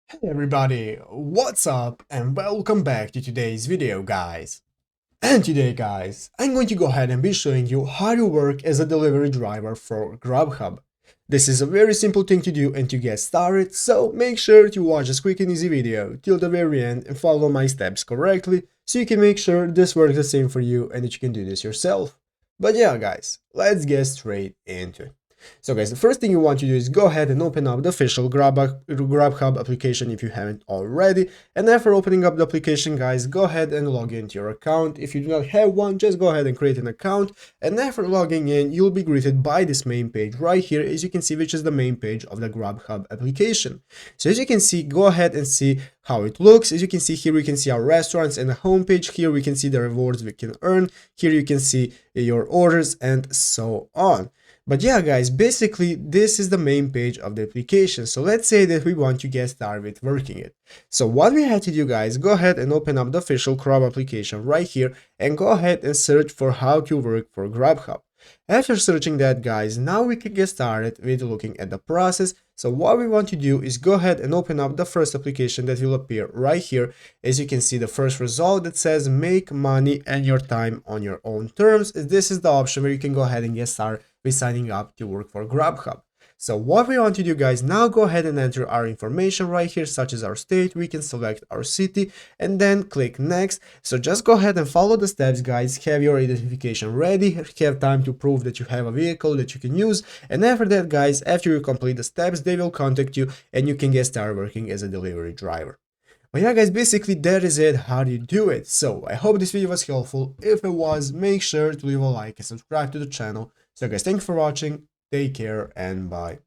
Hey everybody, what's up and welcome back to today's video guys. And today guys, I'm going to go ahead and be showing you how to work as a delivery driver for Grubhub. This is a very simple thing to do and to get started, so make sure to watch this quick and easy video till the very end and follow my steps correctly so you can make sure this works the same for you and that you can do this yourself. But yeah guys, let's get straight into it. So guys, the first thing you want to do is go ahead and open up the official Grubhub application if you haven't already. And after opening up the application, guys, go ahead and log into your account. If you do not have one, just go ahead and create an account. And after logging in, you'll be greeted by this main page right here, as you can see, which is the main page of the Grubhub application. So as you can see, go ahead and see how it looks. As you can see here, we can see our restaurants and the homepage. Here we can see the rewards we can earn. Here you can see your orders and so on. But yeah guys, basically this is the main page of the application. So let's say that we want to get started with working it. So what we had to do guys, go ahead and open up the official Grub application right here and go ahead and search for how to work for Grubhub. After searching that guys, now we can get started with looking at the process. So what we want to do is go ahead and open up the first application that will appear right here. As you can see, the first result that says make money and your time on your own terms. This is the option where you can go ahead and get started with signing up to work for Grubhub. So what we want to do guys, now go ahead and enter our information right here, such as our state. We can select our city and then click next. So just go ahead and follow the steps guys, have your identification ready, have time to prove that you have a vehicle that you can use, and after that guys, after you complete the steps, they will contact you and you can get started working as a delivery driver. But yeah guys, basically that is it, how do you do it. So I hope this video was helpful. If it was, make sure to leave a like and subscribe to the channel. So guys, thank you for watching, take care and bye.